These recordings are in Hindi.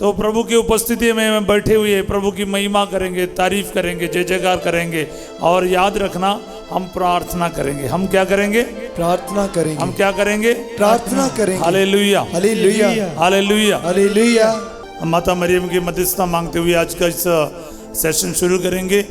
तो प्रभु की उपस्थिति में बैठे हुए प्रभु की महिमा करेंगे, तारीफ करेंगे, जय जयकार करेंगे। और याद रखना, हम प्रार्थना करेंगे। हम क्या करेंगे? प्रार्थना करेंगे। हम क्या करेंगे? प्रार्थना करेंगे। Hallelujah, hallelujah, hallelujah, hallelujah. हम माता मरियम की मध्यस्थता मांगते हुए आज का इस सेशन शुरू करेंगे।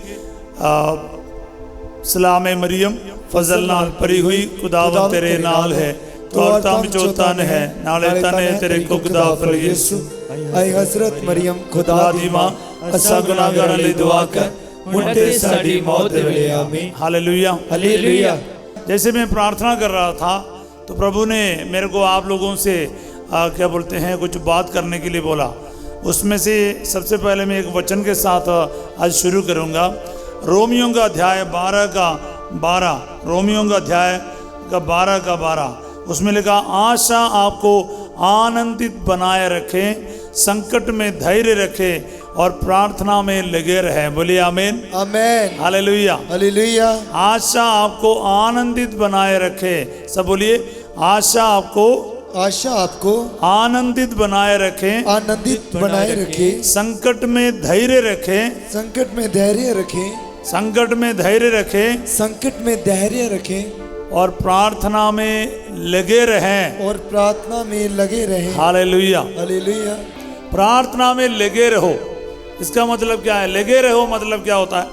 सलाम मरियम फजल नाल परी हुई, खुदावंद तेरे नाल है, तो औरतां विचों तन है, नाले तन है तेरे कुख दा फल यीशु। ऐ हजरत मरियम खुदा दी मां, असा गुनाहगारां लई दुआ कर, मुड़ ते साडी मौत दे वेले आमीन। Hallelujah, hallelujah. जैसे मैं प्रार्थना कर रहा था तो प्रभु ने मेरे को आप लोगों से क्या बोलते हैं कुछ बात करने के लिए बोला। उसमें से सबसे पहले मैं एक वचन के साथ आज शुरू करूंगा। रोमियों का अध्याय 12 का 12, रोमियों का अध्याय का 12 का 12, उसमें लिखा, आशा आपको आनंदित बनाए रखे, संकट में धैर्य रखे और प्रार्थना में लगे रहे। बोलिए आमीन, आमीन, हालेलुया, हालेलुया। आशा आपको आनंदित बनाए रखे। सब बोलिए, आशा आपको आनंदित बनाए रखे, आनंदित बनाए रखे, संकट में धैर्य रखे, संकट में धैर्य रखे, संकट में धैर्य रखे, संकट में धैर्य रखे और प्रार्थना में लगे रहें, और प्रार्थना में लगे रहे। Hallelujah, hallelujah. प्रार्थना में लगे रहो। इसका मतलब क्या है? लगे रहो मतलब क्या होता है?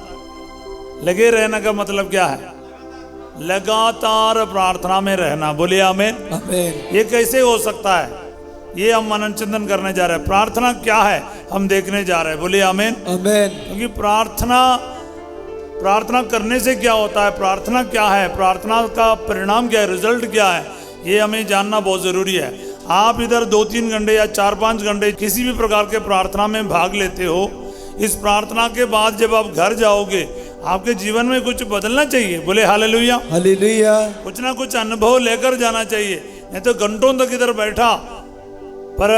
लगे रहने का मतलब क्या है? लगातार प्रार्थना में रहना। बोलिए आमीन, आमीन। ये कैसे हो सकता है? ये हम मनन चिंतन करने जा रहे हैं। प्रार्थना क्या है हम देखने जा रहे हैं। बोलिए आमीन, आमीन। क्योंकि प्रार्थना करने से क्या होता है, प्रार्थना क्या है, प्रार्थना का परिणाम क्या है, रिजल्ट क्या है, ये हमें जानना बहुत ज़रूरी है। आप इधर 2-3 घंटे या 4-5 घंटे किसी भी प्रकार के प्रार्थना में भाग लेते हो, इस प्रार्थना के बाद जब आप घर जाओगे आपके जीवन में कुछ बदलना चाहिए। बोले हालेलुया, हालेलुया। कुछ ना कुछ अनुभव लेकर जाना चाहिए। नहीं तो घंटों तक इधर बैठा पर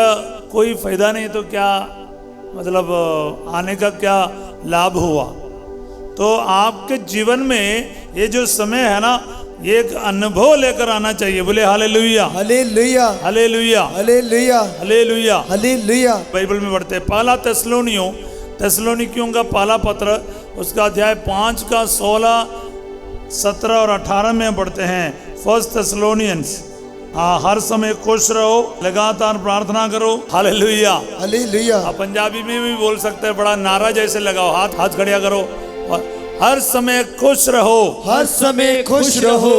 कोई फायदा नहीं, तो क्या मतलब आने का क्या लाभ हुआ? तो आपके जीवन में ये जो समय है ना, ये एक अनुभव लेकर आना चाहिए। बोले hallelujah, hallelujah, hallelujah, hallelujah, hallelujah, hallelujah. Bible में पढ़ते हैं पहला तेस्सलोनिकियों का पहला पत्र, उसका अध्याय 5 का 16, 17 और 18 में पढ़ते हैं। फर्स्ट तेस्सलोनियंस। हर समय खुश रहो, लगातार प्रार्थना करो। Hallelujah, hallelujah. आप पंजाबी में भी बोल सकते हैं, बड़ा नारा जैसे लगाओ, हाथ खड़िया करो और हर समय खुश रहो, हर समय खुश रहो।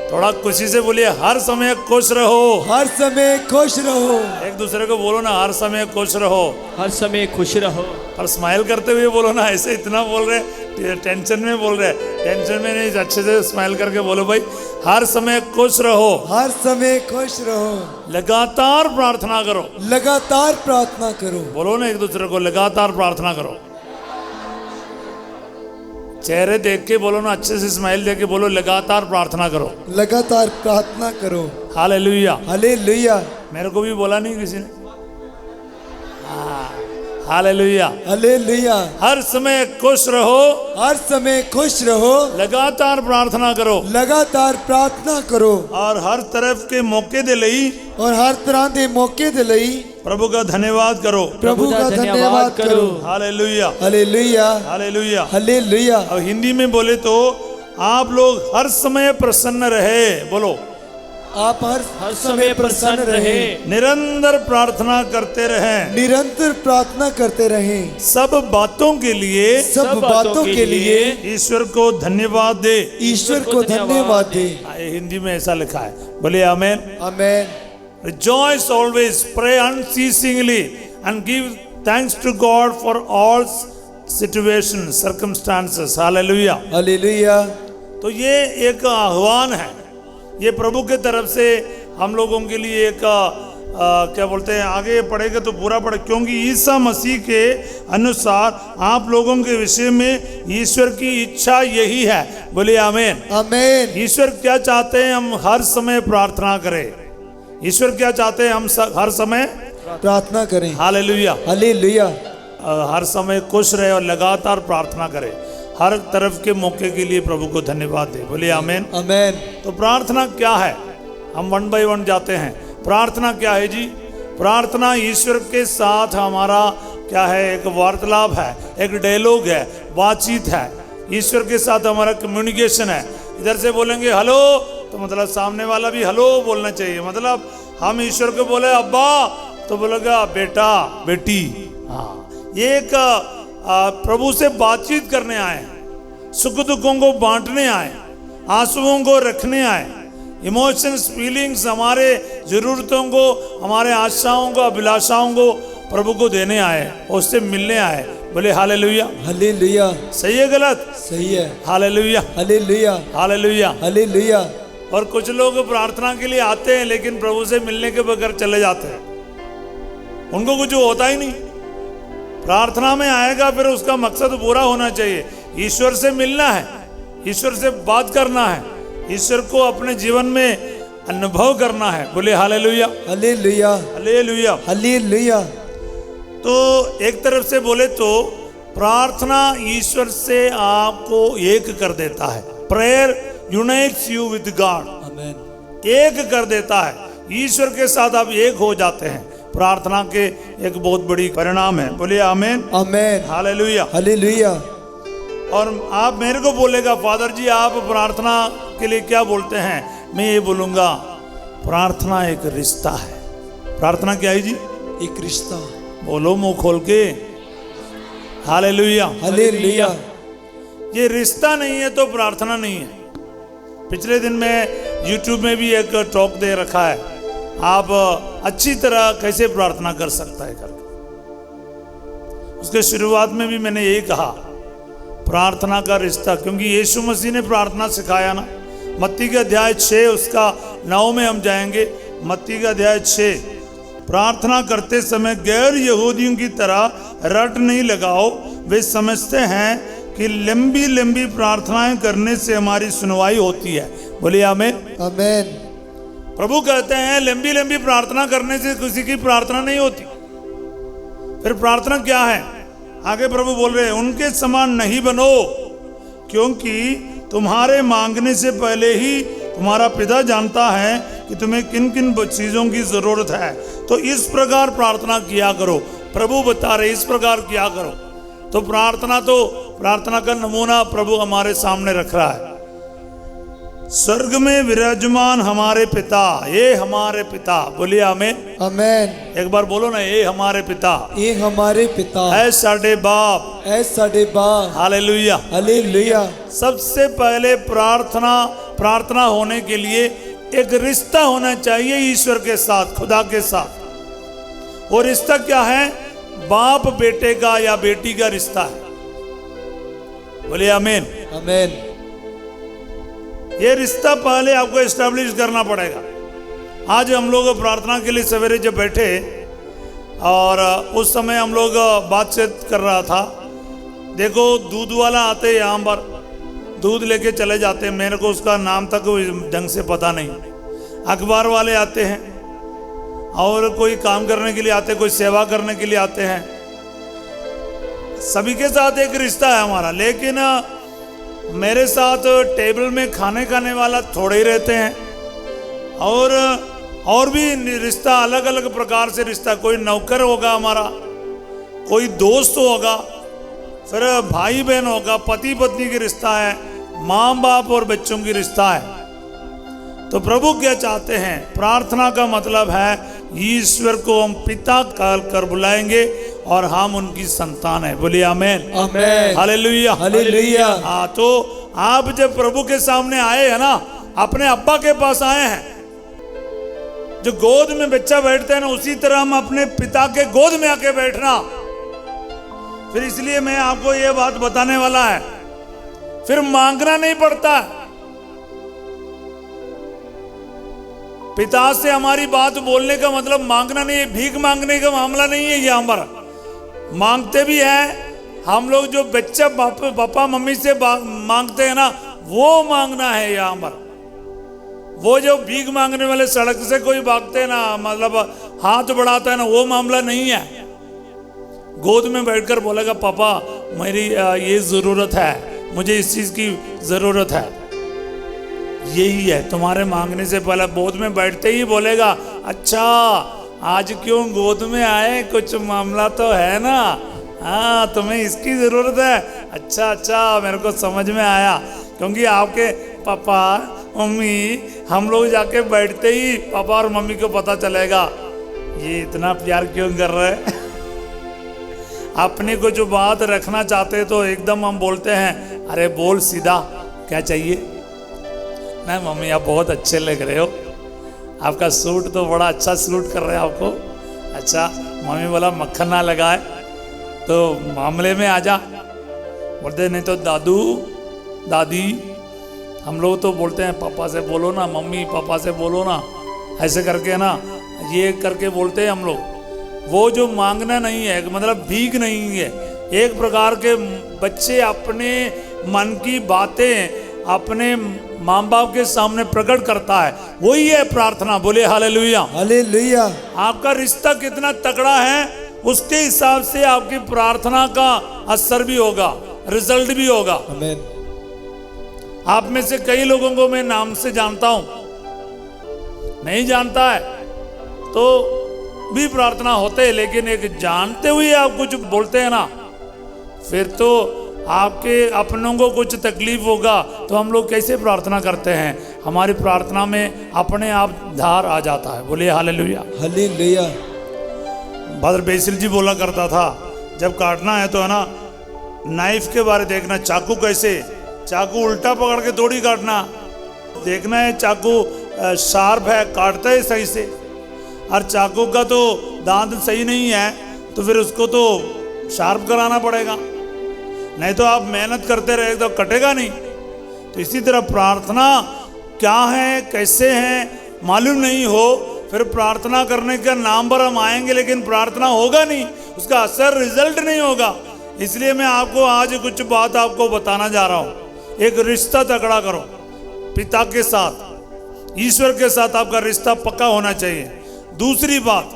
थोड़ा खुशी से बोलिए, हर समय खुश रहो, हर समय खुश रहो। एक दूसरे को बोलो ना, हर समय खुश रहो, हर समय खुश रहो। पर स्माइल करते हुए बोलो ना, ऐसे इतना बोल रहे, टेंशन में बोल रहे, टेंशन में नहीं, अच्छे से स्माइल करके बोलो भाई, हर समय खुश रहो, हर समय खुश रहो, लगातार प्रार्थना करो, लगातार प्रार्थना करो। बोलो ना एक दूसरे को, लगातार प्रार्थना करो। चेहरे देख के बोलो ना, अच्छे से स्माइल देख के बोलो, लगातार प्रार्थना करो, लगातार प्रार्थना करो। Hallelujah, hallelujah. मेरे को भी बोला नहीं किसी ने। Hallelujah, hallelujah. हर समय खुश रहो, हर समय खुश रहो, लगातार प्रार्थना करो, लगातार प्रार्थना करो, और हर तरफ के मौके दे लई, और हर तरह के मौके दे लई प्रभु का धन्यवाद करो, प्रभु का धन्यवाद करो। Hallelujah, hallelujah, hallelujah. हालेलुया। और हिंदी में बोले तो आप लोग हर समय प्रसन्न रहे। बोलो, आप हर समय प्रसन्न रहे, निरंतर प्रार्थना करते रहें, निरंतर प्रार्थना करते रहें, सब बातों के लिए, सब बातों के लिए ईश्वर को धन्यवाद दे, ईश्वर को धन्यवाद दे। हिंदी में ऐसा लिखा है। बोले आमेन, आमेन। Rejoice always, pray unceasingly and give thanks to God for all situations, circumstances. Hallelujah. Hallelujah. तो ये एक आह्वान है, ये प्रभु के तरफ से हम लोगों के लिए एक क्या बोलते हैं, आगे पढ़ेगा तो पूरा पढ़े, क्योंकि ईसा मसीह के अनुसार आप लोगों के विषय में ईश्वर की इच्छा यही है। बोलिए आमीन, आमीन। ईश्वर क्या चाहते हैं? हम हर समय प्रार्थना करें। ईश्वर क्या चाहते हैं? हम हर समय प्रार्थना करें। Hallelujah, hallelujah. हर समय खुश रहे और लगातार प्रार्थना करें, हर तरफ के मौके के लिए प्रभु को धन्यवाद दे। बोलिए आमीन, आमीन। तो प्रार्थना क्या है? हम 1 बाय 1 जाते हैं। प्रार्थना क्या है जी? प्रार्थना ईश्वर के साथ हमारा क्या है, एक वार्तालाप है, एक डायलॉग है, बातचीत है, ईश्वर के साथ हमारा कम्युनिकेशन है। इधर से बोलेंगे हेलो तो मतलब सामने वाला भी हेलो बोलना चाहिए। मतलब हम ईश्वर को बोले अब्बा तो बोलेगा बेटा बेटी। हाँ, ये एक प्रभु से बातचीत करने आए हैं, सुख दुखों को बांटने आए, आंसुओं को रखने आए, इमोशंस फीलिंग्स, हमारे जरूरतों को, हमारे आशाओं को, अभिलाषाओं को प्रभु को देने आए, उससे मिलने आए। बोले हालेलुया। हालेलुया। सही है गलत? सही है। Hallelujah hallelujah. हालेलुया। हालेलुया। और कुछ लोग प्रार्थना के लिए आते हैं लेकिन प्रभु से मिलने के बगैर चले जाते हैं, उनको कुछ होता ही नहीं। प्रार्थना में आएगा फिर उसका मकसद पूरा होना चाहिए, ईश्वर से मिलना है, ईश्वर से बात करना है, ईश्वर को अपने जीवन में अनुभव करना है। बोले हालेलुया। हालेलुया। हालेलुया। हालेलुया। तो एक तरफ से बोले तो प्रार्थना ईश्वर से आपको एक कर देता है। Prayer unites you with God. Amen. एक कर देता है, ईश्वर के साथ आप एक हो जाते हैं। प्रार्थना के एक बहुत बड़ी परिणाम है। बोलिए आमेन। आमेन। हालेलुया। हालेलुया। और आप मेरे को बोलेगा फादर जी आप प्रार्थना के लिए क्या बोलते हैं? मैं ये बोलूंगा प्रार्थना एक रिश्ता है। प्रार्थना क्या है जी? एक रिश्ता। बोलो मुंह खोल के हालेलुया। हालेलुया। ये रिश्ता नहीं है तो प्रार्थना नहीं है। पिछले दिन मैं YouTube में भी एक टॉक दे रखा है, आप अच्छी तरह कैसे प्रार्थना कर सकता है करके। उसके शुरुआत में भी मैंने यही कहा, प्रार्थना का रिश्ता, क्योंकि यीशु मसीह ने प्रार्थना सिखाया ना। मत्ती का अध्याय 6 उसका 9 में हम जाएंगे। मत्ती का अध्याय 6, प्रार्थना करते समय गैर यहूदियों की तरह रट नहीं लगाओ, वे समझते हैं कि लंबी लंबी प्रार्थनाएं करने से हमारी सुनवाई होती है। बोलिए आमीन। आमेन। प्रभु कहते हैं लंबी लंबी प्रार्थना करने से किसी की प्रार्थना नहीं होती। फिर प्रार्थना क्या है? आगे प्रभु बोल रहे हैं उनके समान नहीं बनो, क्योंकि तुम्हारे मांगने से पहले ही तुम्हारा पिता जानता है कि तुम्हें किन किन चीजों की जरूरत है। तो इस प्रकार प्रार्थना किया करो। प्रभु बता रहे इस प्रकार किया करो। तो प्रार्थना का नमूना प्रभु हमारे सामने रख रहा है। स्वर्ग में विराजमान हमारे पिता, ये हमारे पिता। बोलिए आमीन। आमेन। एक बार बोलो ना, ये हमारे पिता। ये हमारे पिता। ऐ साडे बाप। ऐ साडे बाप। हालेलुया। हालेलुया। सबसे पहले प्रार्थना होने के लिए एक रिश्ता होना चाहिए ईश्वर के साथ, खुदा के साथ। और रिश्ता क्या है? बाप बेटे का या बेटी का रिश्ता है। बोलिए आमीन। आमेन। ये रिश्ता पहले आपको एस्टेब्लिश करना पड़ेगा। आज हम लोग प्रार्थना के लिए सवेरे जब बैठे और उस समय हम लोग बातचीत कर रहा था, देखो दूध वाला आते हैं यहाँ पर, दूध लेके चले जाते हैं, मेरे को उसका नाम तक ढंग से पता नहीं। अखबार वाले आते हैं और कोई काम करने के लिए आते हैं, कोई सेवा करने के लिए आते हैं। सभी के साथ एक रिश्ता है हमारा, लेकिन मेरे साथ टेबल में खाने वाला थोड़े ही रहते हैं। और भी रिश्ता अलग अलग प्रकार से रिश्ता, कोई नौकर होगा हमारा, कोई दोस्त होगा, फिर भाई बहन होगा, पति पत्नी की रिश्ता है, माँ बाप और बच्चों की रिश्ता है। तो प्रभु क्या चाहते हैं? प्रार्थना का मतलब है ईश्वर को हम पिता कर बुलाएंगे और हम उनकी संतान है। बोलिए आमेन। आमेन। हालेलुया। हालेलुया। हाँ, तो आप जब प्रभु के सामने आए हैं ना, अपने अब्बा के पास आए हैं, जो गोद में बच्चा बैठते हैं ना, उसी तरह हम अपने पिता के गोद में आके बैठना। फिर इसलिए मैं आपको ये बात बताने वाला है, फिर मांगना नहीं पड़ता। पिता से हमारी बात बोलने का मतलब मांगना नहीं है, भीख मांगने का मामला नहीं है। ये हमारा मांगते भी है हम लोग, जो बच्चा पापा मम्मी से मांगते हैं ना, वो मांगना है यहाँ पर। वो जो भीख मांगने वाले सड़क से कोई भागते हैं ना, मतलब हाथ बढ़ाता है ना, वो मामला नहीं है। गोद में बैठकर बोलेगा पापा मेरी ये जरूरत है, मुझे इस चीज की जरूरत है। यही है, तुम्हारे मांगने से पहले गोद में बैठते ही बोलेगा अच्छा आज क्यों गोद में आए, कुछ मामला तो है ना। हाँ, तुम्हें इसकी ज़रूरत है। अच्छा अच्छा, मेरे को समझ में आया, क्योंकि आपके पापा मम्मी, हम लोग जाके बैठते ही पापा और मम्मी को पता चलेगा ये इतना प्यार क्यों कर रहे हैं। अपने को जो बात रखना चाहते तो एकदम हम बोलते हैं, अरे बोल सीधा, क्या चाहिए। नहीं मम्मी, आप बहुत अच्छे लग रहे हो, आपका सूट तो बड़ा अच्छा सूट कर रहे हैं आपको। अच्छा, मम्मी बोला मक्खन ना लगाए तो मामले में आ जा। बोलते नहीं तो दादू दादी, हम लोग तो बोलते हैं पापा से बोलो ना, मम्मी पापा से बोलो ना, ऐसे करके ना, ये करके बोलते हैं हम लोग। वो जो मांगना नहीं है, मतलब भीख नहीं है। एक प्रकार के बच्चे अपने मन की बातें अपने माँ बाप के सामने प्रकट करता है, वही है प्रार्थना। बोले हालेलुया। हालेलुया। आपका रिश्ता कितना तगड़ा है, उसके हिसाब से आपकी प्रार्थना का असर भी होगा, रिजल्ट भी होगा। आमीन। आप में से कई लोगों को मैं नाम से जानता हूं, नहीं जानता है तो भी प्रार्थना होते हैं, लेकिन एक जानते हुए आप कुछ बोलते हैं ना, फिर तो आपके अपनों को कुछ तकलीफ होगा तो हम लोग कैसे प्रार्थना करते हैं। हमारी प्रार्थना में अपने आप धार आ जाता है। बोलिए हालेलुया। हालेलुया। भद्र बेसिल जी बोला करता था, जब काटना है तो है ना, नाइफ के बारे देखना, चाकू कैसे, चाकू उल्टा पकड़ के थोड़ी काटना, देखना है चाकू शार्प है, काटता है सही से। और चाकू का तो दांत सही नहीं है तो फिर उसको तो शार्प कराना पड़ेगा, नहीं तो आप मेहनत करते रहे तो कटेगा नहीं। तो इसी तरह प्रार्थना क्या है, कैसे है, मालूम नहीं हो, फिर प्रार्थना करने के नाम पर हम आएंगे लेकिन प्रार्थना होगा नहीं, उसका असर रिजल्ट नहीं होगा। इसलिए मैं आपको आज कुछ बात आपको बताना जा रहा हूं। एक रिश्ता तगड़ा करो पिता के साथ, ईश्वर के साथ आपका रिश्ता पक्का होना चाहिए। दूसरी बात,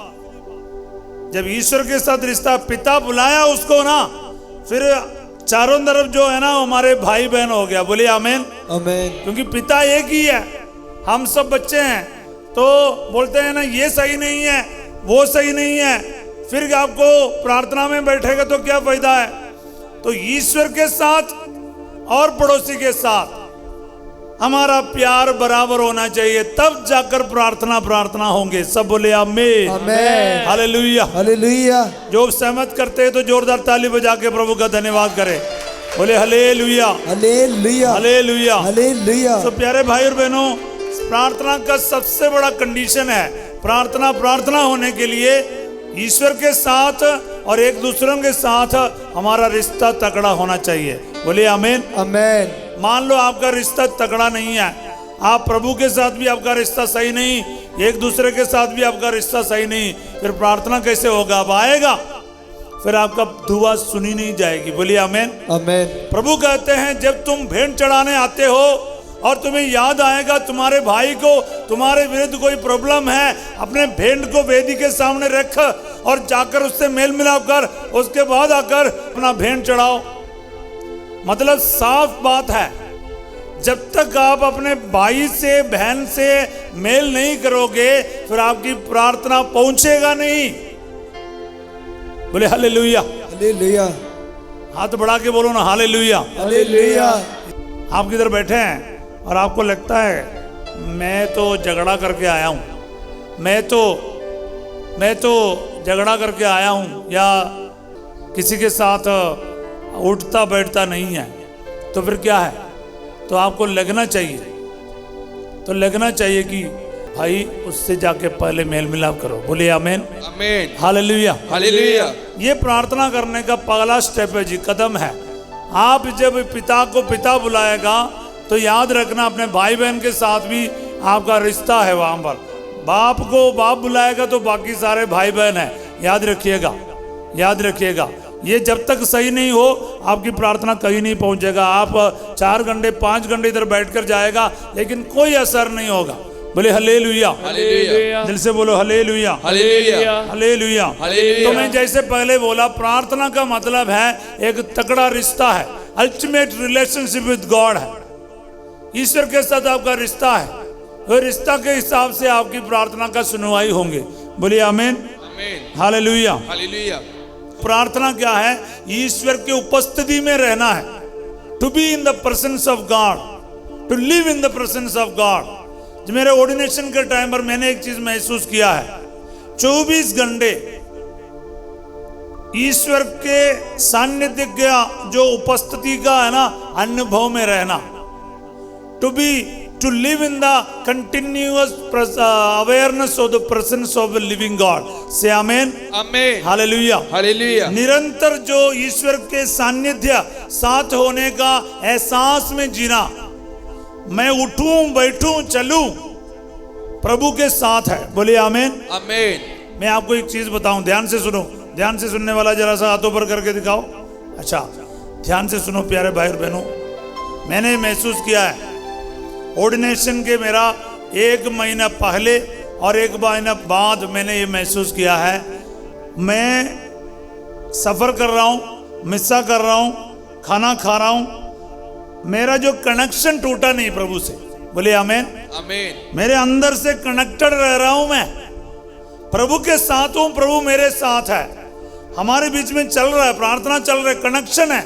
जब ईश्वर के साथ रिश्ता, पिता बुलाया उसको ना, फिर चारों तरफ जो है ना हमारे भाई बहन हो गया। बोलिए आमीन। आमीन। क्योंकि पिता एक ही है, हम सब बच्चे हैं, तो बोलते हैं ना ये सही नहीं है, वो सही नहीं है, फिर आपको प्रार्थना में बैठेगा तो क्या फायदा है। तो ईश्वर के साथ और पड़ोसी के साथ हमारा प्यार बराबर होना चाहिए, तब जाकर प्रार्थना होंगे। सब बोले आमीन। आमीन। हालेलुया। हालेलुया। जो सहमत करते हैं तो जोरदार ताली बजा के प्रभु का धन्यवाद करें। बोले हालेलुया। हालेलुया। हालेलुया। हालेलुया। तो प्यारे भाई और बहनों, प्रार्थना का सबसे बड़ा कंडीशन है, प्रार्थना होने के लिए ईश्वर के साथ और एक दूसरों के साथ हमारा रिश्ता तगड़ा होना चाहिए। बोलिए आमीन। आमीन। मान लो आपका रिश्ता तगड़ा नहीं है, आप प्रभु के साथ भी आपका रिश्ता सही नहीं, एक दूसरे के साथ भी आपका रिश्ता सही नहीं, फिर प्रार्थना कैसे होगा। अब आएगा फिर आपका दुआ सुनी नहीं जाएगी। बोलिए आमीन। आमीन। प्रभु कहते हैं, जब तुम भेंट चढ़ाने आते हो और तुम्हें याद आएगा तुम्हारे भाई को तुम्हारे विरुद्ध कोई प्रॉब्लम है, अपने भेंट को वेदी के सामने रख और जाकर उससे मेल मिलाप कर, उसके बाद आकर अपना भेंट चढ़ाओ। मतलब साफ बात है, जब तक आप अपने भाई से बहन से मेल नहीं करोगे फिर आपकी प्रार्थना पहुंचेगा नहीं। बोले हालेलुया। हालेलुया। हाथ बढ़ा के बोलो ना, हालेलुया। हालेलुया। आप किधर बैठे हैं और आपको लगता है मैं तो झगड़ा करके आया हूँ, मैं तो झगड़ा करके आया हूँ, या किसी के साथ उठता बैठता नहीं है, तो फिर क्या है। तो आपको लगना चाहिए कि भाई उससे जाके पहले मेल मिलाप करो। बोलिए आमीन। आमीन। हालेलुया। हालेलुया। ये प्रार्थना करने का पहला स्टेप है जी, कदम है। आप जब पिता को पिता बुलाएगा तो याद रखना अपने भाई बहन के साथ भी आपका रिश्ता है वहां पर। बाप को बाप बुलाएगा तो बाकी सारे भाई बहन हैं, याद रखिएगा। ये जब तक सही नहीं हो आपकी प्रार्थना कहीं नहीं पहुंचेगा। आप 4 घंटे 5 घंटे इधर बैठकर जाएगा लेकिन कोई असर नहीं होगा। बोले हालेलुया। हालेलुया। दिल से बोलो हालेलुया। हालेलुया। हालेलुया। हालेलुया। तो मैं जैसे पहले बोला, प्रार्थना का मतलब है एक तगड़ा रिश्ता है, अल्टीमेट रिलेशनशिप विद गॉड है, ईश्वर के साथ आपका रिश्ता है। और रिश्ता के हिसाब से आपकी प्रार्थना का सुनवाई होंगे। बोलिए आमीन, आमीन, हालेलुया। हालेलुया। प्रार्थना क्या है? ईश्वर के उपस्थिति में रहना है। To be in the presence of God, to live in the presence of God. मेरे ऑर्डिनेशन के टाइम पर मैंने एक चीज महसूस किया है, 24 घंटे ईश्वर के सानिध्य का जो उपस्थिति का है ना अनुभव में रहना। To live in the continuous awareness of the presence of the living God. से आमेन, आमीन, हालेलुया, हालेलुया। निरंतर जो ईश्वर के सानिध्य साथ होने का एहसास में जीना। मैं उठूं बैठूं चलूं, प्रभु के साथ है। बोलिए आमीन, आमीन। मैं आपको एक चीज बताऊं, ध्यान से सुनो। ध्यान से सुनने वाला जरा सा हाथों पर करके दिखाओ। अच्छा, ध्यान से सुनो प्यारे भाई और बहनों। मैंने महसूस किया है ऑर्डिनेशन के मेरा 1 महीना पहले और 1 महीना बाद मैंने ये महसूस किया है, मैं सफर कर रहा हूँ, मिस्सा कर रहा हूँ, खाना खा रहा हूँ, मेरा जो कनेक्शन टूटा नहीं प्रभु से। बोलिए आमीन, आमीन। मेरे अंदर से कनेक्टेड रह रहा हूं, मैं प्रभु के साथ हूं, प्रभु मेरे साथ है, हमारे बीच में चल रहा है, प्रार्थना चल रहा है, कनेक्शन है।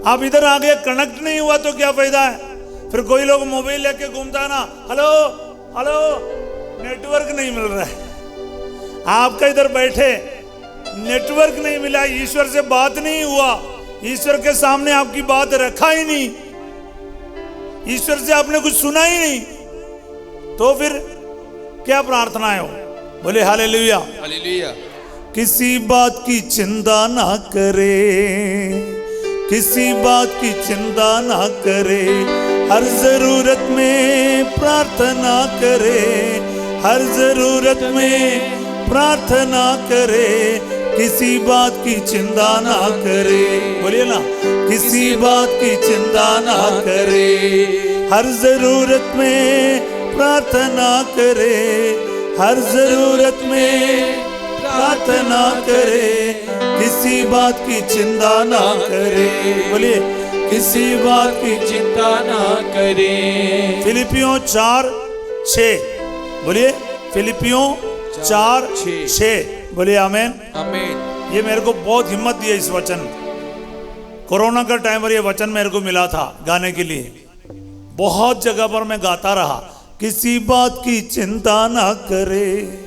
आप इधर आ गए, कनेक्ट नहीं हुआ तो क्या फायदा है? फिर कोई लोग मोबाइल लेके घूमता है ना, हेलो हेलो, नेटवर्क नहीं मिल रहा है। आपका इधर बैठे नेटवर्क नहीं मिला, ईश्वर से बात नहीं हुआ, ईश्वर के सामने आपकी बात रखा ही नहीं, ईश्वर से आपने कुछ सुना ही नहीं, तो फिर क्या प्रार्थना है वो? बोले हालेलुया, हालेलुया। किसी बात की चिंता ना करे, किसी बात की चिंता ना करे, हर जरूरत में प्रार्थना करे, हर जरूरत में प्रार्थना करे, किसी बात की चिंता ना करे। बोलिए ना, किसी बात की चिंता ना करे, हर जरूरत में प्रार्थना करे, हर जरूरत में प्रार्थना करे, किसी बात की चिंता ना करे। बोलिए, किसी बात की चिंता ना करे। फिलिपियों 4:6। बोलिए, फिलिपियों 4:6। बोलिए आमीन, आमीन। ये मेरे को बहुत हिम्मत दिया इस वचन। कोरोना का टाइम पर ये वचन मेरे को मिला था गाने के लिए, बहुत जगह पर मैं गाता रहा, किसी बात की चिंता ना करे।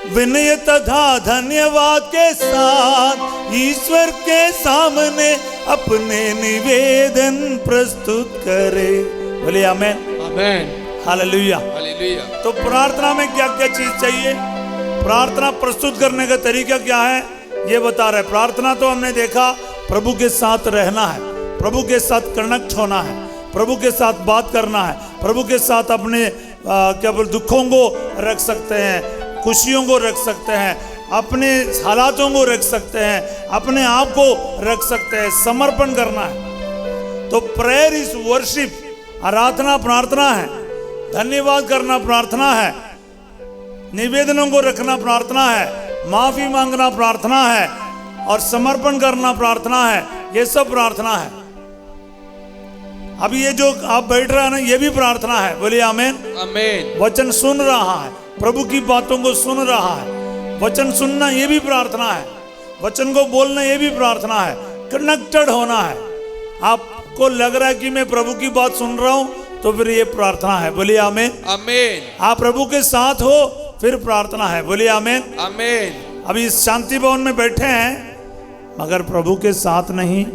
विनय तथा धन्यवाद के साथ ईश्वर के सामने अपने निवेदन प्रस्तुत करे। बोलिए आमीन, आमीन, हालेलुया। हालेलुया। तो प्रार्थना में क्या क्या चीज चाहिए? प्रार्थना प्रस्तुत करने का तरीका क्या है ये बता रहे। प्रार्थना तो हमने देखा, प्रभु के साथ रहना है, प्रभु के साथ कनेक्ट होना है, प्रभु के साथ बात करना है, प्रभु के साथ अपने क्या बोल दुखों को रख सकते हैं, खुशियों को रख सकते हैं, अपने हालातों को रख सकते हैं, अपने आप को रख सकते हैं, समर्पण करना है। तो प्रेयर इज वर्शिप, आराधना प्रार्थना है, धन्यवाद करना प्रार्थना है, निवेदनों को रखना प्रार्थना है, माफी मांगना प्रार्थना है, और समर्पण करना प्रार्थना है। ये सब प्रार्थना है। अब ये जो आप बैठ रहे हैं ना, ये भी प्रार्थना है। बोलिए आमीन, आमीन। वचन सुन रहा है, प्रभु की बातों को सुन रहा है, वचन सुनना ये भी प्रार्थना है, वचन को बोलना ये भी प्रार्थना है, कनेक्टेड होना है। आपको लग रहा है कि मैं प्रभु की बात सुन रहा हूं, तो फिर ये प्रार्थना है। बोलिए आमीन, आमीन। आप प्रभु के साथ हो, फिर प्रार्थना है। बोलिए आमीन, आमीन। अभी इस शांति भवन में बैठे हैं, मगर प्रभु के साथ नहीं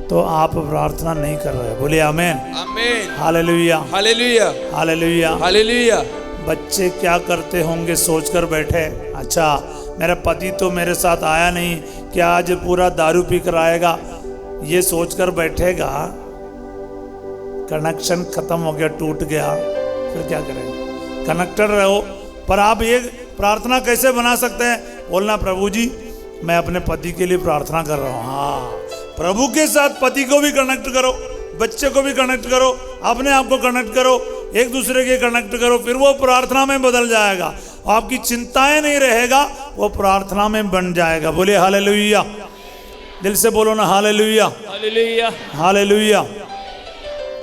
तो आप प्रार्थना नहीं कर रहे। बोलिए आमीन, आमीन। Hallelujah, hallelujah, hallelujah. हालेलुया। बच्चे क्या करते होंगे सोचकर बैठे, अच्छा मेरा पति तो मेरे साथ आया नहीं, क्या आज पूरा दारू पी कर आएगा, ये सोचकर बैठेगा। कनेक्शन खत्म हो गया, टूट गया, फिर क्या करेंगे? कनेक्टेड रहो। पर आप ये प्रार्थना कैसे बना सकते हैं? बोलना, प्रभु जी मैं अपने पति के लिए प्रार्थना कर रहा हूँ। हाँ, प्रभु के साथ पति को भी कनेक्ट करो, बच्चे को भी कनेक्ट करो, अपने आप को कनेक्ट करो, एक दूसरे के कनेक्ट करो, फिर वो प्रार्थना में बदल जाएगा। आपकी चिंताएं नहीं रहेगा, वो प्रार्थना में बन जाएगा। बोलिए हालेलुया, दिल से बोलो ना, hallelujah, hallelujah, hallelujah,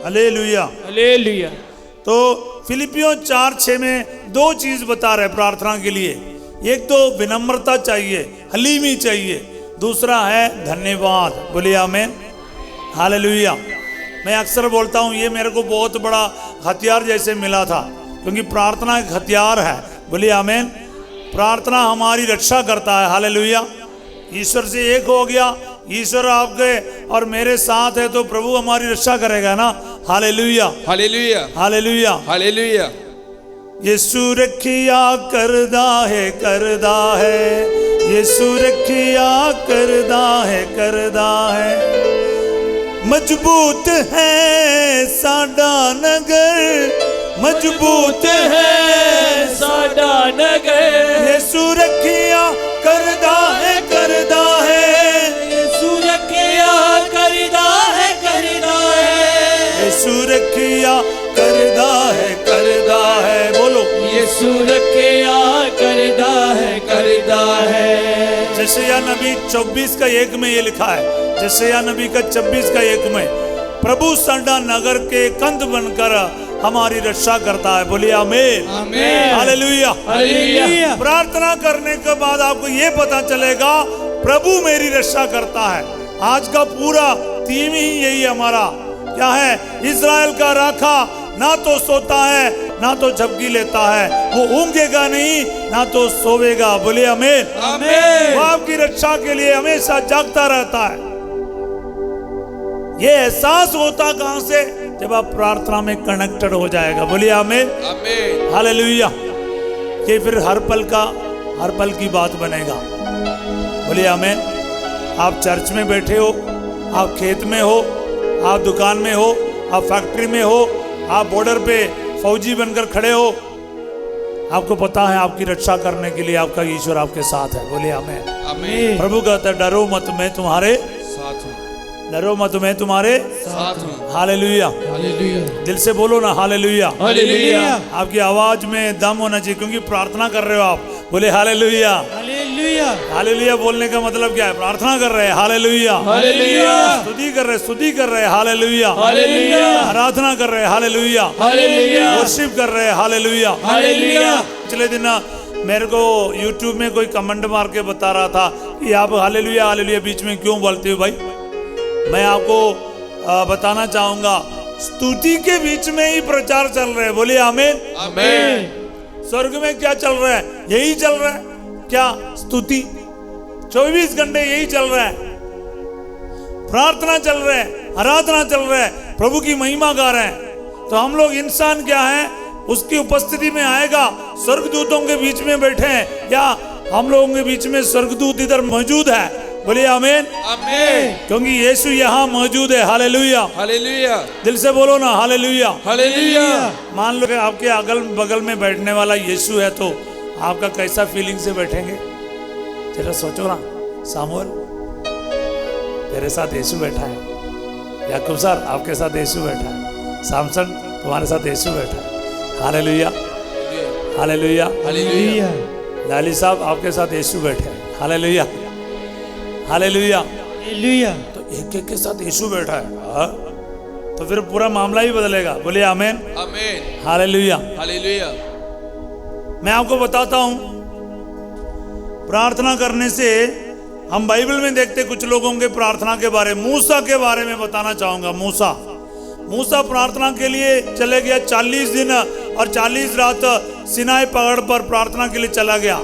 hallelujah. Hallelujah. तो फिलिपियों 4:6 में दो चीज बता रहे प्रार्थना के लिए। एक तो विनम्रता चाहिए, हलीमी चाहिए, दूसरा है धन्यवाद। बोलिए आमीन, हालेलुया। मैं अक्सर बोलता हूँ ये मेरे को बहुत बड़ा हथियार जैसे मिला था, क्योंकि प्रार्थना एक हथियार है। बोलिए आमीन। प्रार्थना हमारी रक्षा करता है। हालेलुया। ईश्वर से एक हो गया, ईश्वर आपके और मेरे साथ है तो प्रभु हमारी रक्षा करेगा ना। Hallelujah, hallelujah, hallelujah, hallelujah. यीशु रखिया करदा है, करदा है, यीशु रखिया करदा है। मजबूत है साडा नगर, मजबूत है साडा नगर। यीशु रखिया करदा है, यीशु रखिया करदा है। यीशु रखिया करदा है। बोलो, यीशु रखिया करदा है। यशायाह नबी 24:1 में ये लिखा है। यशायाह नबी का 24:1 में, प्रभु साडा नगर के कंध बनकर हमारी रक्षा करता है। बोलिए आमीन, आमीन, हालेलुया, हालेलुया। प्रार्थना करने के बाद आपको ये पता चलेगा प्रभु मेरी रक्षा करता है। आज का पूरा थीम ही यही हमारा क्या है? इज़राइल का राखा ना तो सोता है ना तो झपकी लेता है, वो ऊँघेगा नहीं ना तो सोवेगा। बोलिए आमीन, आमीन। वो आपकी रक्षा के लिए हमेशा जागता रहता है। ये एहसास होता कहां से? जब आप प्रार्थना में कनेक्टेड हो जाएगा। बोलिए आमीन, आमीन, हालेलुया। ये फिर हर पल की बात बनेगा। बोलिए आमीन। आप चर्च में बैठे हो, आप खेत में हो, आप दुकान में हो, आप फैक्ट्री में हो, आप बॉर्डर पे फौजी बनकर खड़े हो, आपको पता है आपकी रक्षा करने के लिए आपका ईश्वर आपके साथ है। बोलिए आमीन, आमीन। प्रभु कहता है डरो मत, मैं तुम्हारे साथ हूँ, डरो मत, मैं तुम्हारे साथ हूँ। हालेलुया। हालेलुया, दिल से बोलो ना हालेलुया। हालेलुया, आपकी आवाज में दम होना चाहिए, क्योंकि प्रार्थना कर रहे हो आप। बोले हालेलुया। हालेलुया, हालेलुया बोलने का मतलब क्या है? प्रार्थना कर रहे हैं, हालेलुया। हालेलुया, स्तुति कर रहे हैं, हालेलुया। हालेलुया, आराधना कर रहे हैं, हालेलुया। हालेलुया, वर्शिप कर रहे हैं, हालेलुया। हालेलुया। पिछले दिन मेरे को YouTube में कोई कमेंट मार के बता रहा था कि आप हालेलुया हालेलुया बीच में क्यों बोलते हो भाई? मैं आपको बताना चाहूंगा, स्तुति के बीच में ही प्रचार चल रहा है। बोलिए आमीन, आमीन। स्वर्ग में क्या चल रहा है? यही चल रहा है। क्या? स्तुति 24 घंटे यही चल रहा है। प्रार्थना चल रहा है, आराधना चल रहा है, प्रभु की महिमा गा रहे हैं। तो हम लोग इंसान क्या है? उसकी उपस्थिति में आएगा। स्वर्गदूतों के बीच में बैठे हैं या हम लोगों के बीच में स्वर्गदूत इधर मौजूद है। बोलिए आमीन, आमीन, क्योंकि यीशु यहाँ मौजूद है। हालेलुया, हालेलुया, दिल से बोलो ना हालेलुया। हालेलुया। मान लो कि आपके अगल बगल में बैठने वाला यीशु है, तो आपका कैसा फीलिंग से बैठेंगे? जरा सोचो ना। सामुएल, तेरे साथ यीशु बैठा है। याकूब सर, आपके साथ यीशु बैठा है। सामसन, तुम्हारे साथ यीशु बैठा है। हालेलुया, हालेलुया, हालेलुया, लाली साहब, आपके साथ यीशु बैठे हैं। Hallelujah, hallelujah. हालेलुया। तो एक एक के साथ यीशु बैठा है, हाँ? तो फिर पूरा मामला ही बदलेगा। बोलिए आमीन, आमीन, हालेलुया। हालेलुया। मैं आपको बताता हूं, प्रार्थना करने से हम बाइबल में देखते कुछ लोगों के प्रार्थना के बारे में। मूसा के बारे में बताना चाहूंगा। मूसा प्रार्थना के लिए चले गया। 40 दिन और 40 रात सिनाई पहाड़ पर प्रार्थना के लिए चला गया।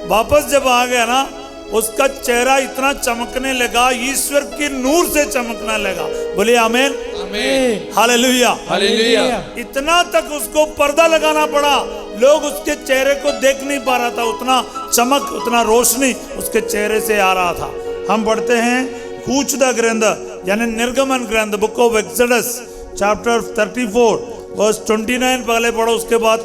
वापस जब आ गया ना, उसका चेहरा इतना चमकने लगा, ईश्वर की नूर से चमकने लगा। बोलिए आमीन, आमीन, हालेलुया, हालेलुया। इतना तक उसको पर्दा लगाना पड़ा, लोग उसके चेहरे को देख नहीं पा रहा था। उतना चमक, उतना रोशनी उसके चेहरे से आ रहा था। हम पढ़ते हैं कूच द ग्रंथ, यानी निर्गमन ग्रंथ, book of Exodus chapter 34 verse 29 पहले पढ़ो, उसके बाद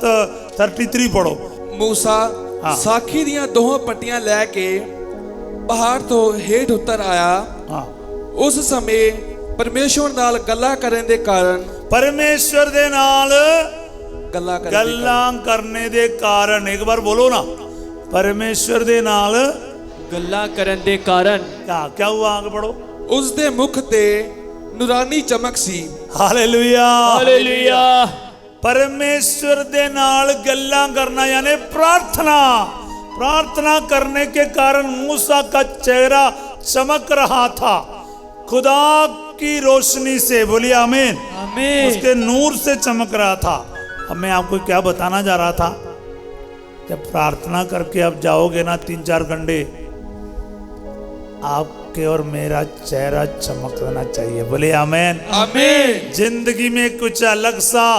33 पढ़ो। मूसा हाँ। साखी दियां दोहों पट्टियां लैके पहाड़ तो हेठ उतर आया। हाँ, उस समय परमेश्वर नाल गल्ला करने दे कारण परमेश्वर दे नाल गल्ला करने दे गल्लां करने दे कारण, एक बार बोलो ना, परमेश्वर दे नाल गल्ला करन दे कारण क्या हुआ? आगे पढ़ो। उस दे मुख ते नूरानी चमक सी। हालेलुया, हालेलुया, परमेश्वर दे नाल गल्लां करना यानी प्रार्थना। प्रार्थना करने के कारण मूसा का चेहरा चमक रहा था खुदा की रोशनी से। बोलिए आमीन। आमीन। उसके नूर से चमक रहा था। अब मैं आपको क्या बताना जा रहा था, जब प्रार्थना करके आप जाओगे ना 3-4 घंटे, आपके और मेरा चेहरा चमकना चाहिए। बोले आमीन। आमीन। जिंदगी में कुछ अलग सा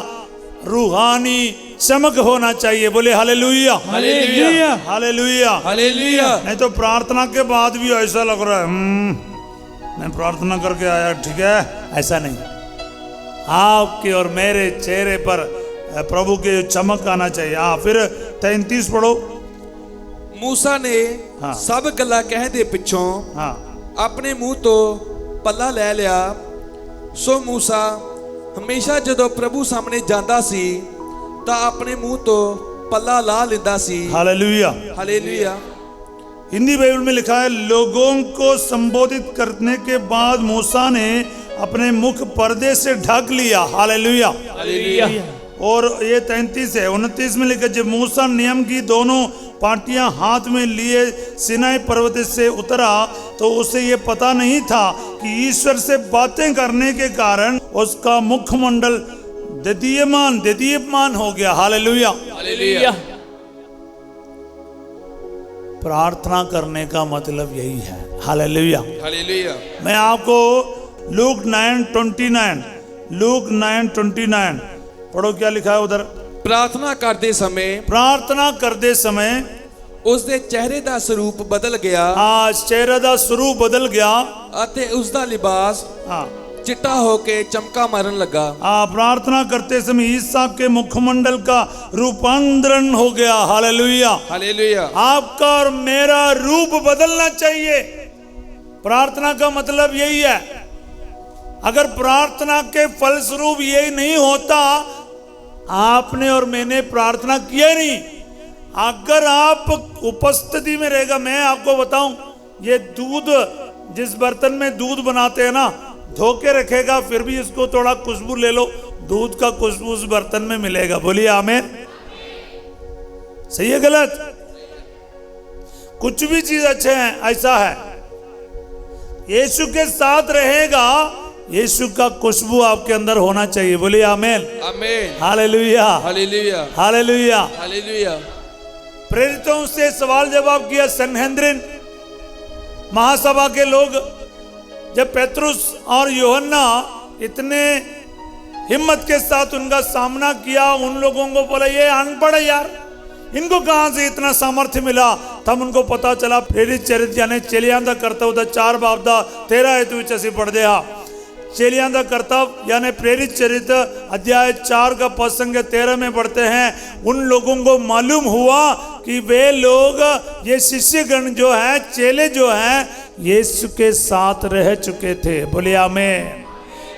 रूहानी चमक होना चाहिए। बोले हालेलुया। हालेलुया। हालेलुया। हालेलुया। नहीं तो प्रार्थना के बाद भी ऐसा लग रहा है मैं प्रार्थना करके आया, ठीक है, ऐसा नहीं। आपके और मेरे चेहरे पर प्रभु के चमक आना चाहिए। फिर 33 पढ़ो। मूसा ने हाँ। सब गल्ला कहदे पिछों हाँ अपने मुंह तो पल्ला ले लिया। सो मूसा हमेशा जदों प्रभु सामने जांदा सी तां अपने मुंह तो पल्ला ला लेंदा सी। हालेलुया। हालेलुया। हिंदी बाइबल में लिखा है, लोगों को संबोधित करने के बाद मूसा ने अपने मुख पर्दे से ढक लिया। हालेलुया। हालेलुया। और ये 33 है। 29 में लिखा, जब मूसा नियम की दोनों पाटियां हाथ में लिए सिनाई पर्वत से उतरा तो उसे ये पता नहीं था कि ईश्वर से बातें करने के कारण उसका मुखमंडल दीप्यमान हो गया। हालेलुया। हालेलुया। प्रार्थना करने का मतलब यही है। हालेलुया। हालेलुया। मैं आपको लूक 9:29 पढ़ो, क्या लिखा है उधर। प्रार्थना करते समय प्रार्थना करते समय उसके चेहरे का स्वरूप बदल गया आज चेहरे का स्वरूप बदल गया ਅਤੇ उसका लिबास हाँ चिट्टा होके चमका मारन लगा। प्रार्थना करते समय ईसा के मुखमंडल का रूपांतरण हो गया। हालेलुया। हालेलुया। आपका और मेरा रूप बदलना चाहिए। प्रार्थना का मतलब यही है। अगर प्रार्थना के फलस्वरूप यही नहीं होता, आपने और मैंने प्रार्थना किया नहीं। अगर आप उपस्थिति में रहेगा, मैं आपको बताऊं, ये दूध जिस बर्तन में दूध बनाते हैं ना, धो के रखेगा, फिर भी इसको थोड़ा खुशबू ले लो, दूध का खुशबू उस बर्तन में मिलेगा। बोलिए आमीन। सही है गलत? कुछ भी चीज अच्छे हैं, ऐसा है। यीशु के साथ रहेगा, यीशु का खुशबू आपके अंदर होना चाहिए। बोलिए आमीन। आमीन। हालेलुया। हालेलुया। हालेलुया। हालेलुया। प्रेरितों से सवाल जवाब किया सनहेद्रिन महासभा के लोग। जब पेतरुस और यूहन्ना इतने हिम्मत के साथ उनका सामना किया, उन लोगों को बोला ये अनपढ़ है यार, इनको कहां से इतना सामर्थ्य मिला। तब उनको पता चला प्रेरित चरित्र यानी चेलियां दा कर्तव्य दा 4 बाब दा 13 हेतु विच असीं पढ़दे हां। चेलियां दा कर्तव्य यानी प्रेरित चरित्र अध्याय 4 का पद संख्या 13 में पढ़ते हैं। उन लोगों को मालूम हुआ कि वे लोग, ये शिष्यगण जो है, चेले जो हैं, यीशु के साथ रह चुके थे। बोलिए आमीन।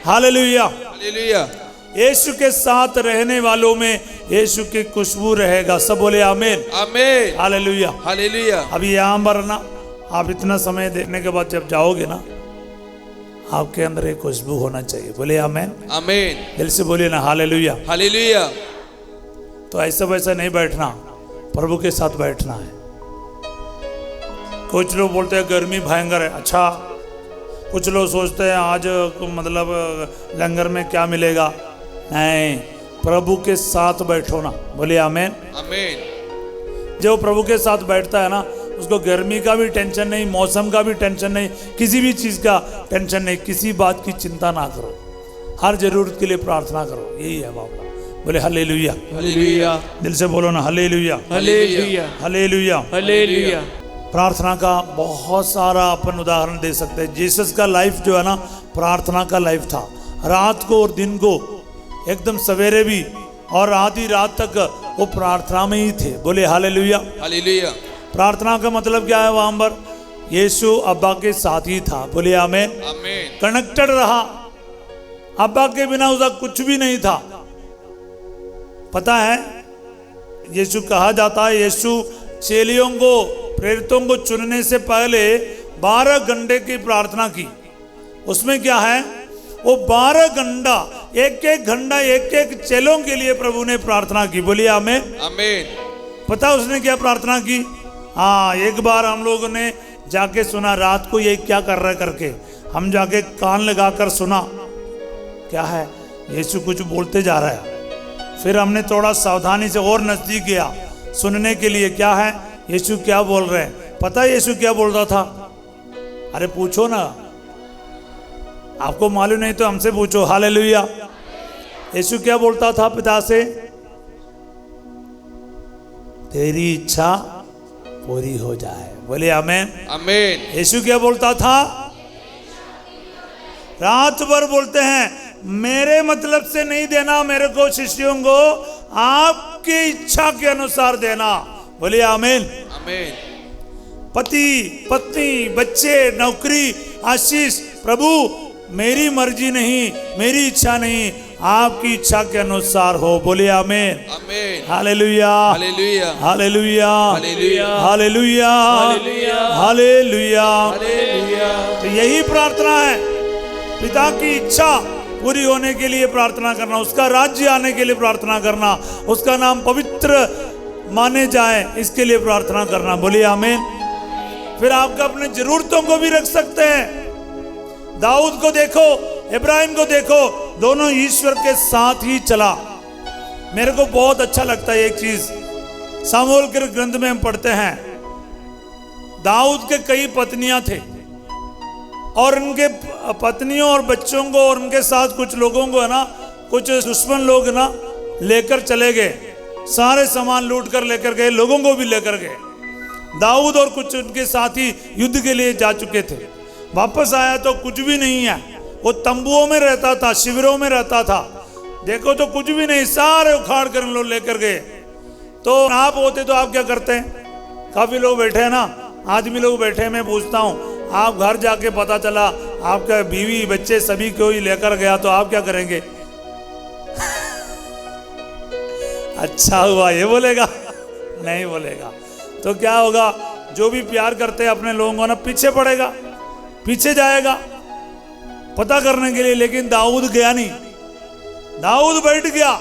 हालेलुया। हालेलुया। यीशु के साथ रहने वालों में यीशु की खुशबू रहेगा। सब बोले आमीन। आमीन। हालेलुया। हालेलुया। अभी यहाँ पर ना, आप इतना समय देखने के बाद जब जाओगे ना, आपके अंदर एक खुशबू होना चाहिए। बोले आमीन। आमीन। दिल से बोलिए ना हालेलुया। हालेलुया। तो ऐसा वैसा नहीं बैठना, प्रभु के साथ बैठना है। कुछ लोग बोलते हैं गर्मी भयंकर है, अच्छा। कुछ लोग सोचते हैं आज मतलब लंगर में क्या मिलेगा। नहीं, प्रभु के साथ बैठो ना। बोलिए आमीन। आमीन। जो प्रभु के साथ बैठता है ना, उसको गर्मी का भी टेंशन नहीं, मौसम का भी टेंशन नहीं, किसी भी चीज़ का टेंशन नहीं। किसी बात की चिंता ना करो, हर जरूरत के लिए प्रार्थना करो। यही है मामला। बोले हालेलुया। हालेलुया। दिल से बोलो ना हालेलुया। हालेलुया। हालेलुया। हालेलुया। प्रार्थना का बहुत सारा अपन उदाहरण दे सकते हैं। जीसस का लाइफ जो है ना, प्रार्थना का लाइफ था। रात को और दिन को, एकदम सवेरे भी और आधी रात तक वो प्रार्थना में ही थे। बोले हालेलुया। हालेलुया। प्रार्थना का मतलब क्या है? वहां पर यीशु अब्बा के साथ ही था। बोले आमीन। आमीन। कनेक्टेड रहा, अब्बा के बिना उसका कुछ भी नहीं था। पता है, यीशु कहा जाता है, यीशु चेलियों को, प्रेरितों को चुनने से पहले 12 घंटे की प्रार्थना की। उसमें क्या है, वो 12 घंटा एक एक घंटा एक एक चेलों के लिए प्रभु ने प्रार्थना की। बोलिए आमीन। आमीन। पता उसने क्या प्रार्थना की? हाँ, एक बार हम लोगों ने जाके सुना, रात को ये क्या कर रहा है करके हम जाके कान लगाकर सुना, क्या है यीशु कुछ बोलते जा रहा है। फिर हमने थोड़ा सावधानी से और नजदीक गया सुनने के लिए, क्या है यीशु क्या बोल रहे हैं। पता है यीशु क्या बोल रहा था? अरे पूछो ना, आपको मालूम नहीं तो हमसे पूछो। हालेलुया। यीशु क्या बोलता था पिता से? तेरी इच्छा पूरी हो जाए। बोले आमीन। आमीन। यीशु क्या बोलता था? रात भर बोलते हैं, मेरे मतलब से नहीं देना मेरे को, शिष्यों को आपकी इच्छा के अनुसार देना। बोलिए आमीन। आमीन। पति पत्नी बच्चे नौकरी आशीष, प्रभु मेरी मर्जी नहीं मेरी इच्छा नहीं, आपकी इच्छा के अनुसार हो। बोलिए आमीन। आमीन। Hallelujah hallelujah. Hallelujah hallelujah. Hallelujah hallelujah. तो यही प्रार्थना है, पिता की इच्छा पूरी होने के लिए प्रार्थना करना, उसका राज्य आने के लिए प्रार्थना करना, उसका नाम पवित्र माने जाए इसके लिए प्रार्थना करना। बोलिए आमीन। फिर आपका अपने जरूरतों को भी रख सकते हैं। दाऊद को देखो, इब्राहिम को देखो, दोनों ईश्वर के साथ ही चला। मेरे को बहुत अच्छा लगता है एक चीज, सामुएल के ग्रंथ में हम पढ़ते हैं, दाऊद के कई पत्नियां थे और उनके पत्नियों और बच्चों को और उनके साथ कुछ लोगों को है ना, कुछ दुश्मन लोग ना लेकर चले गए, सारे सामान लूट कर लेकर गए, लोगों को भी लेकर गए। दाऊद और कुछ उनके साथी युद्ध के लिए जा चुके थे। वापस आया तो कुछ भी नहीं है, वो तंबुओं में रहता था, शिविरों में रहता था। देखो तो कुछ भी नहीं, सारे उखाड़ कर लोग लेकर गए। तो आप होते तो आप क्या करते हैं? काफी लोग बैठे हैं ना, आदमी लोग बैठे हैं, मैं पूछता हूँ आप घर जाके पता चला आपका बीवी बच्चे सभी को ही लेकर गया तो आप क्या करेंगे? अच्छा हुआ ये बोलेगा? नहीं बोलेगा। तो क्या होगा? जो भी प्यार करते हैं अपने लोगों को ना, पीछे पड़ेगा, पीछे जाएगा पता करने के लिए। लेकिन दाऊद गया नहीं, दाऊद बैठ गया।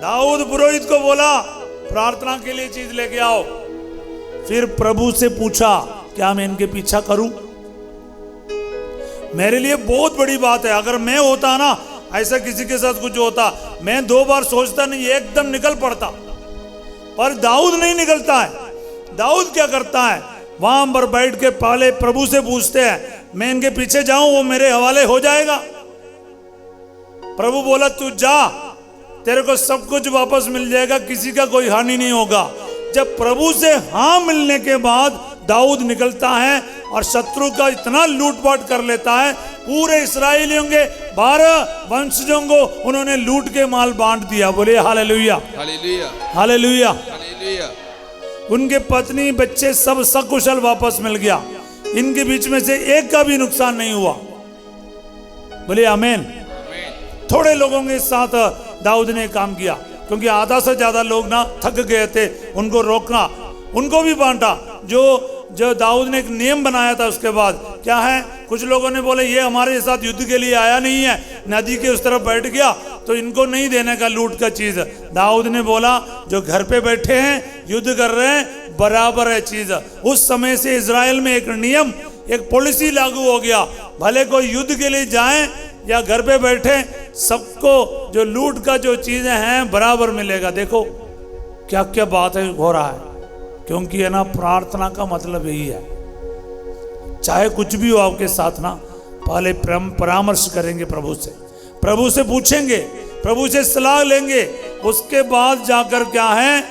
दाऊद पुरोहित को बोला प्रार्थना के लिए चीज लेके आओ। फिर प्रभु से पूछा, क्या मैं इनके पीछा करूं? मेरे लिए बहुत बड़ी बात है। अगर मैं होता ना, ऐसा किसी के साथ कुछ होता, मैं 2 बार सोचता नहीं, एकदम निकल पड़ता। पर दाऊद नहीं निकलता है। दाऊद क्या करता है? वहां पर बैठ के पहले प्रभु से पूछते हैं, मैं इनके पीछे जाऊं वो मेरे हवाले हो जाएगा? प्रभु बोला तू जा, तेरे को सब कुछ वापस मिल जाएगा, किसी का कोई हानि नहीं होगा। जब प्रभु से हाँ मिलने के बाद दाऊद निकलता है और शत्रु का इतना लूटपाट कर लेता है, पूरे इस्राएलियों के 12 वंशजों को उन्होंने लूट के माल बांट दिया। बोले हालेलुया हालेलुया। हालेलुया। हालेलुया। उनके पत्नी बच्चे सब सकुशल वापस मिल गया, इनके बीच में से एक का भी नुकसान नहीं हुआ। बोले आमीन। थोड़े लोगों के साथ दाऊद ने काम किया, क्योंकि आधा से ज्यादा लोग ना थक गए थे, उनको रोकना, उनको भी बांटा। जो दाऊद ने एक नियम बनाया था उसके बाद क्या है, कुछ लोगों ने बोले ये हमारे साथ युद्ध के लिए आया नहीं है, नदी के उस तरफ बैठ गया, तो इनको नहीं देने का लूट का चीज। दाऊद ने बोला जो घर पे बैठे हैं युद्ध कर रहे हैं बराबर है चीज। उस समय से इजराइल में एक नियम, एक पॉलिसी लागू हो गया, भले कोई युद्ध के लिए जाए या घर पे बैठे, सबको जो लूट का जो चीजें हैं बराबर मिलेगा। देखो क्या क्या बात है हो रहा है, क्योंकि है ना प्रार्थना का मतलब यही है। चाहे कुछ भी हो आपके साथ ना, पहले परामर्श करेंगे प्रभु से पूछेंगे, प्रभु से सलाह लेंगे, उसके बाद जाकर क्या है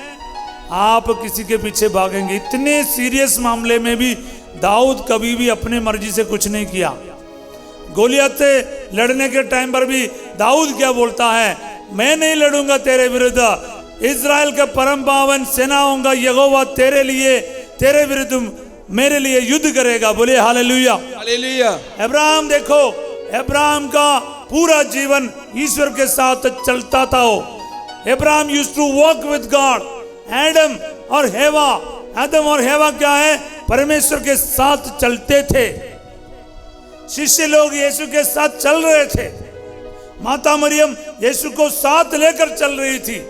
आप किसी के पीछे भागेंगे। इतने सीरियस मामले में भी दाऊद कभी भी अपने मर्जी से कुछ नहीं किया। गोलियत से लड़ने के टाइम पर भी दाऊद क्या बोलता है, मैं नहीं लड़ूंगा तेरे विरुद्ध, इज़राइल का परम पावन सेनाओं का यहोवा तेरे लिए, तेरे विरुद्ध मेरे लिए युद्ध करेगा। बोले हालेलुया हालेलुया। अब्राहम देखो, अब्राहम का पूरा जीवन ईश्वर के साथ चलता था। Abraham used to walk with God. आदम और हेवा क्या है, परमेश्वर के साथ चलते थे। शिष्य लोग यीशु के साथ चल रहे थे, माता मरियम यीशु को साथ लेकर चल रही थी।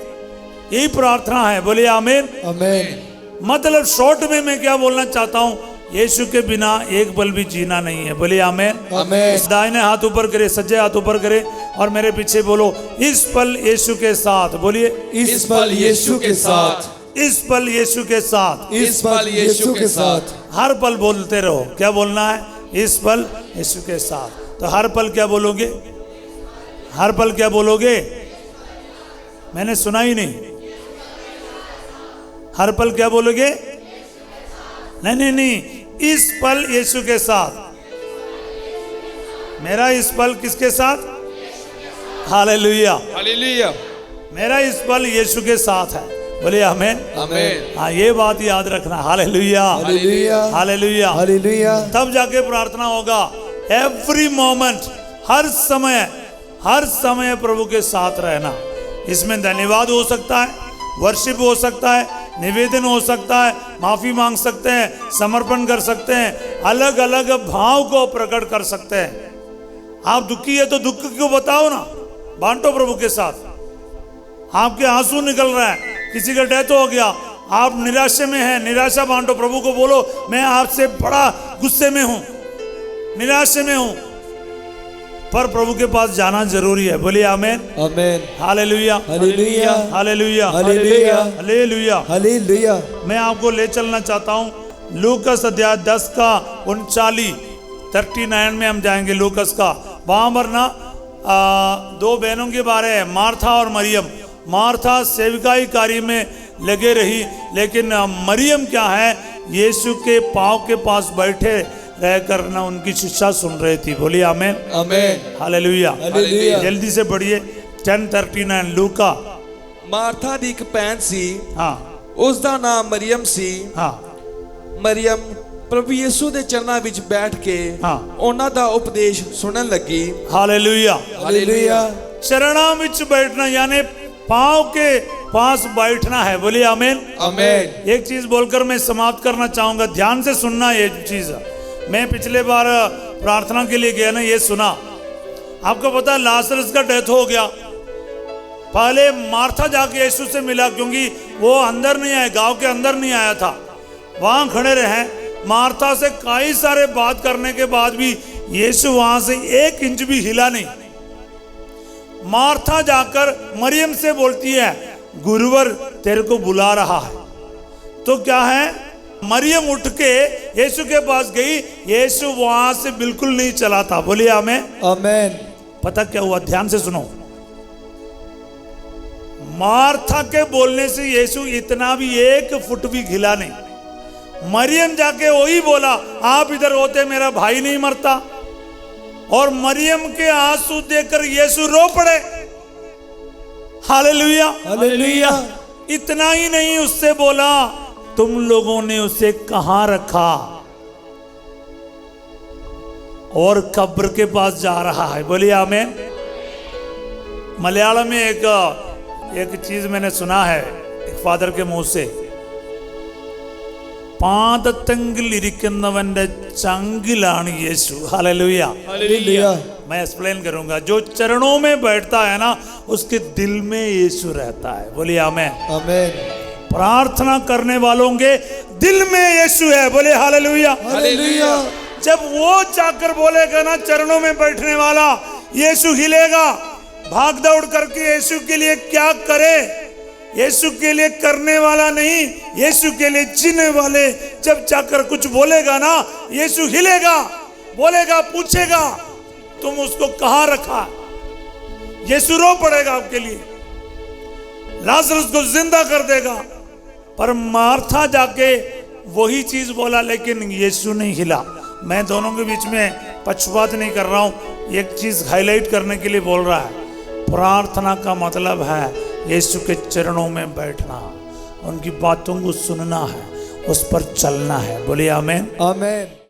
यही प्रार्थना है, बोलिए आमीन। आमेन। मतलब शॉर्ट में मैं क्या बोलना चाहता हूँ, यीशु के बिना एक पल भी जीना नहीं है, बोलिए आमीन। आमेन। दाहिने हाथ ऊपर करे, सज्जे हाथ ऊपर करे और मेरे पीछे बोलो, इस पल यीशु के साथ। बोलिए, इस पल यीशु के साथ, इस पल यीशु के साथ, इस पल यीशु के साथ। हर पल बोलते रहो। क्या बोलना है? इस पल यीशु के साथ। तो हर पल क्या बोलोगे? हर पल क्या बोलोगे? मैंने सुना ही नहीं। हर पल क्या बोलोगे? नहीं नहीं नहीं, इस पल यीशु के साथ। मेरा इस पल किसके साथ? हालेलुया। हालेलुया। मेरा इस पल यीशु के साथ है, बोलिए आमीन। आमेन। हाँ, ये बात याद रखना। Hallelujah, hallelujah, hallelujah. हालेलुया। तब जाके प्रार्थना होगा। एवरी मोमेंट, हर समय प्रभु के साथ रहना। इसमें धन्यवाद हो सकता है, वर्शिप हो सकता है, निवेदन हो सकता है, माफी मांग सकते हैं, समर्पण कर सकते हैं, अलग अलग भाव को प्रकट कर सकते हैं। आप दुखी है तो दुख को बताओ ना, बांटो प्रभु के साथ। आपके आंसू निकल रहा है, किसी का डेथ हो गया, आप निराशा में हैं, निराशा बांटो। प्रभु को बोलो, मैं आपसे बड़ा गुस्से में हूं, निराशे में हूं, पर प्रभु के पास जाना जरूरी है। बोलिए आमीन। Amen. Hallelujah, hallelujah, hallelujah, hallelujah, hallelujah. Hallelujah. मैं आपको ले चलना चाहता हूं लूकस अध्याय 10 का 39 में हम जाएंगे। लूकस का, वहां पर ना दो बहनों के बारे है, मार्था और मरियम। मार्था सेविकाई कार्य में लगे रही, लेकिन मरियम क्या है, यीशु के पांव के पास बैठे रहकर ना उनकी शिक्षा सुन रही थी। बोलिए आमीन। आमेन। Hallelujah, hallelujah. जल्दी से पढ़िए 10:39 लूका। ਮਾਰਥਾ ਦੀ ਇੱਕ ਭੈਣ ਸੀ, हाँ ਉਸ ਦਾ ਨਾਮ ਮਰੀਅਮ ਸੀ। हाँ ਮਰੀਅਮ ਪ੍ਰਭੂ ਯਿਸੂ ਦੇ ਚਰਨਾਂ ਵਿੱਚ ਬੈਠ ਕੇ हाँ, ਉਹਨਾਂ ਦਾ ਉਪਦੇਸ਼ ਸੁਣਨ ਲੱਗੀ। हालेलुया। हालेलुया। चरणा विच बैठना यानी पांव के पास बैठना है। बोलिए आमीन। आमेन। एक चीज बोलकर मैं समाप्त करना चाहूंगा, ध्यान से सुनना। ये चीज मैं पिछले बार प्रार्थना के लिए गया ना, ये सुना। आपको पता है लाजरस का डेथ हो गया। पहले मार्था जाके यीशु से मिला, क्योंकि वो अंदर नहीं आया, गांव के अंदर नहीं आया था, वहां खड़े रहे। मार्था से कई सारे बात करने के बाद भी यीशु वहां से 1 इंच भी हिला नहीं। मार्था जाकर मरियम से बोलती है, गुरुवर तेरे को बुला रहा है। तो क्या है, मरियम उठ के यीशु के पास गई। यीशु वहां से बिल्कुल नहीं चला था। बोलिए आमीन। आमेन। पता क्या हुआ? ध्यान से सुनो। मार्था के बोलने से यीशु इतना भी 1 फुट भी हिला नहीं। मरियम जाके वही बोला, आप इधर होते मेरा भाई नहीं मरता। और मरियम के आंसू देखकर यीशु रो पड़े। Hallelujah, hallelujah. इतना ही नहीं, उससे बोला, तुम लोगों ने उसे कहां रखा? और कब्र के पास जा रहा है। बोलिए आमीन। मलयालम में एक चीज मैंने सुना है एक फादर के मुंह से, പാദത്തെങ്കിലിരിക്കുന്നവന്റെ ചങ്കിലാണ് യേശു। हालेलुया। हालेलुया। मैं एक्सप्लेन करूंगा। जो चरणों में बैठता है ना, उसके दिल में यीशु रहता है। बोलिए आमीन। आमेन। प्रार्थना करने वालों के दिल में यीशु है। बोले हालेलुया। हालेलुया। जब वो जाकर बोलेगा ना, चरणों में बैठने वाला, यीशु हिलेगा। भाग दौड़ करके यीशु के लिए क्या करे, यीशु के लिए करने वाला नहीं, यीशु के लिए जीने वाले जब जाकर कुछ बोलेगा ना, यीशु हिलेगा, बोलेगा, पूछेगा तुम उसको कहां रखा। यीशु रो पड़ेगा आपके लिए, लाजरस को जिंदा कर देगा। पर मार्था जाके वही चीज बोला, लेकिन यीशु नहीं हिला। मैं दोनों के बीच में पक्षपात नहीं कर रहा हूं, एक चीज हाईलाइट करने के लिए बोल रहा है। प्रार्थना का मतलब है यीशु के चरणों में बैठना, उनकी बातों को सुनना है, उस पर चलना है। बोलिए आमीन। आमेन।